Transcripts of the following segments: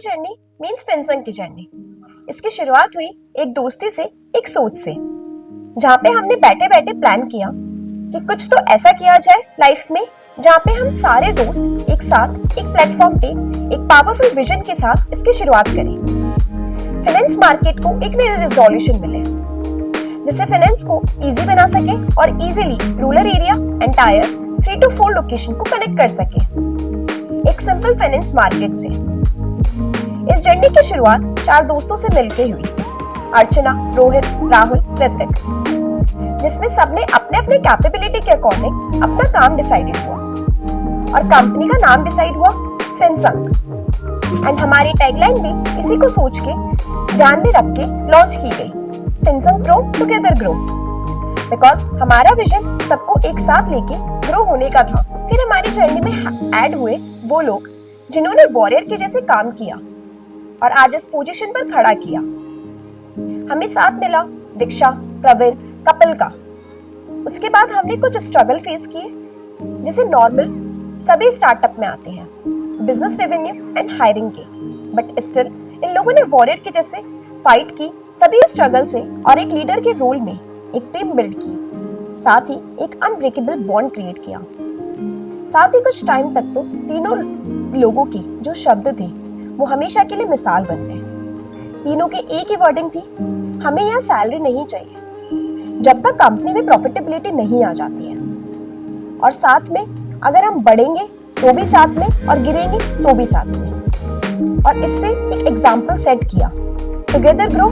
Journey means फिनसंग की journey. इसकी शुरुआत हुई एक दोस्ती से, एक सोच से, जहाँ पे हमने बैठे बैठे प्लान किया कि कुछ तो ऐसा किया जाए लाइफ में जहाँ पे हम सारे दोस्त एक साथ एक प्लेटफॉर्म पे एक पावरफुल विजन के साथ इसकी शुरुआत करें। फाइनेंस मार्केट को एक नई रिजोल्यूशन मिले जिससे फाइनेंस को इजी बना सके और easily rural area and tyre 3 to 4 location को कनेक्ट कर सके एक सिंपल फाइनेंस मार्केट से। इस जर्नी की शुरुआत 4 दोस्तों से मिलकर हुई, अर्चना, रोहित, राहुल, ऋतिक, जिसमें सबने अपने अपने कैपेबिलिटी के अकॉर्डिंग अपना काम डिसाइडेड हुआ और कंपनी का नाम डिसाइड हुआ फिनसंग। एंड हमारी टैगलाइन भी इसी को सोच के ध्यान में रख के लॉन्च की गई, फिनसंग ग्रो टुगेदर ग्रो, बिकॉज हमारा विजन सबको एक साथ लेके ग्रो होने का था। फिर हमारी जर्नी में ऐड हुए वो लोग जिन्होंने वॉरियर के जैसे काम किया और आज इस पोजीशन पर खड़ा किया। हमें साथ मिला दीक्षा, प्रवीण, कपिल का। उसके बाद हमने कुछ स्ट्रगल फेस किए जिसे नॉर्मल सभी स्टार्टअप में आते हैं, बिजनेस रेवेन्यू एंड हायरिंग के, बट स्टिल इन लोगों ने वॉरियर के जैसे फाइट की सभी स्ट्रगल से और एक लीडर के रोल में एक टीम बिल्ड की, साथ ही एक अनब्रेकेबल बॉन्ड क्रिएट किया। साथ ही कुछ टाइम तक तो तीनों लोगों की जो शब्द थे वो हमेशा के लिए मिसाल बन गए। तीनों के एक ही वर्डिंग थी, हमें यहाँ सैलरी नहीं चाहिए जब तक कंपनी में प्रॉफिटेबिलिटी नहीं आ जाती है, और साथ में अगर हम बढ़ेंगे तो भी साथ में और गिरेंगे तो भी साथ में। और इससे एक एग्जाम्पल सेट किया, टुगेदर ग्रो।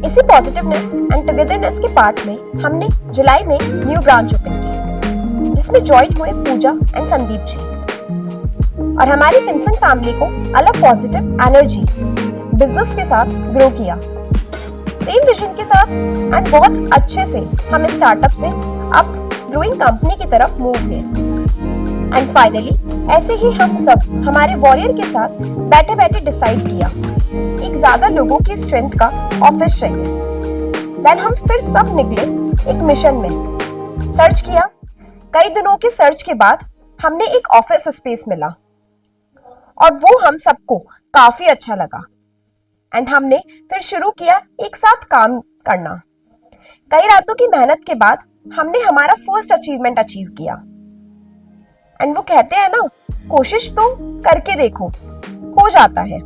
इसी पॉजिटिवनेस एंड टुगेदरनेस के पार्ट में हमने जुलाई में न्यू ब्रांच ओपन की जिसमें ज्वाइन हुए पूजा एंड संदीप जी, और हमारी फिनसंग फैमिली को अलग पॉजिटिव एनर्जी बिजनेस के साथ ग्रो किया, सेम विजन के साथ, एंड बहुत अच्छे से हम स्टार्टअप से अब ग्रोइंग कंपनी की तरफ मूव हुए। एंड फाइनली ऐसे ही हम सब हमारे वॉरियर के साथ बैठे बैठे डिसाइड किया एक ज्यादा लोगों की स्ट्रेंथ का ऑफिस चाहिए। देन हम फिर सब निकले एक मिशन में, सर्च किया। कई दिनों के सर्च के बाद हमने एक ऑफिस स्पेस मिला और वो हम सबको काफी अच्छा लगा। एंड हमने फिर शुरू किया एक साथ काम करना। कई रातों की मेहनत के बाद हमने हमारा फर्स्ट अचीवमेंट अचीव किया। एंड वो कहते हैं ना, कोशिश तो करके देखो, हो जाता है।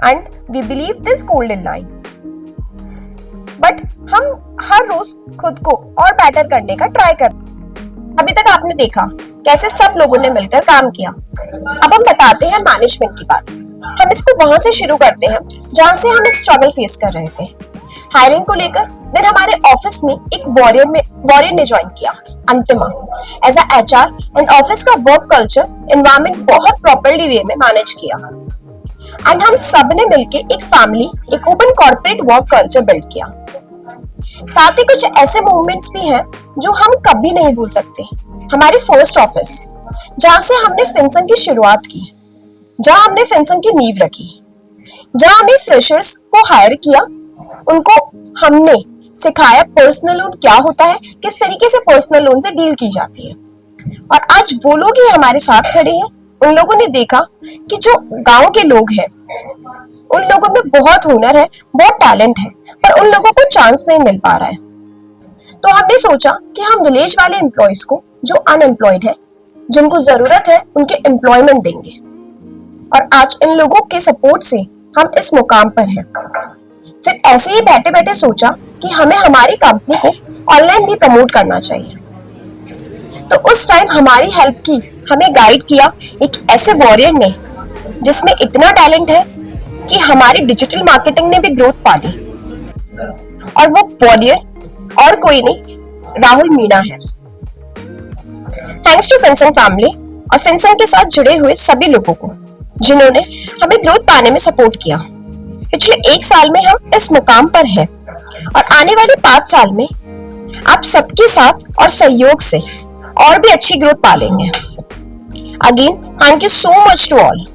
And we believe this golden line. But हम हर रोज खुद को और बेटर करने का ट्राई करते। अभी तक आपने देखा कैसे सब लोगों ने मिलकर काम किया। अब हम बताते हैं मैनेजमेंट की बात। हम इसको वहां से शुरू करते हैं जहां से हम स्ट्रगल फेस कर रहे थे, हायरिंग को लेकर। देन हमारे ऑफिस में एक वॉरियर ने ज्वाइन किया, Antima, as a HR, and office का वर्क कल्चर एनवायरनमेंट बहुत प्रॉपर्ली वे में मैनेज किया। एंड हम सब ने मिलके एक फैमिली, एक open corporate work culture build किया। साथ ही कुछ ऐसे मूवमेंट्स भी हैं जो हम कभी नहीं भूल सकते। हमारे फर्स्ट ऑफिस जहां से हमने फिनसंग की शुरुआत की, जहां हमने फिनसंग की नींव रखी, जहां हमने फ्रेशर्स को हायर किया, उनको हमने सिखाया पर्सनल लोन क्या होता है, किस तरीके से पर्सनल लोन से डील की जाती है। और आज वो लोग ही हमारे साथ खड़े हैं। उन लोगों ने देखा कि जो गांव के लोग हैं उन लोगों में बहुत हुनर है, बहुत टैलेंट है, पर उन लोगों को चांस नहीं मिल पा रहा है। तो हमने सोचा कि हम विलेज वाले एम्प्लॉयज को जो अनएम्प्लॉयड है, जिनको जरूरत है, उनके एम्प्लॉयमेंट देंगे। और आज इन लोगों के सपोर्ट से हम इस मुकाम पर हैं। फिर ऐसे ही बैठे बैठे सोचा कि हमें हमारी कंपनी को ऑनलाइन भी प्रमोट करना चाहिए। तो उस टाइम हमारी हेल्प की, हमें गाइड किया एक ऐसे वॉरियर ने जिसमें इतना टैलेंट है कि हमारी डिजिटल मार्केटिंग ने भी ग्रोथ पा ली। और वो वॉरियर और कोई नहीं, राहुल मीणा है। थैंक्स टू फिनसंग फैमिली और फिनसंग के साथ जुड़े हुए सभी लोगों को जिन्होंने हमें ग्रोथ पाने में सपोर्ट किया। पिछले 1 साल में हम इस मुकाम पर हैं और आने वाले 5 साल में आप सबके साथ और सहयोग से और भी अच्छी ग्रोथ पालेंगे। Again, thank you so much to all.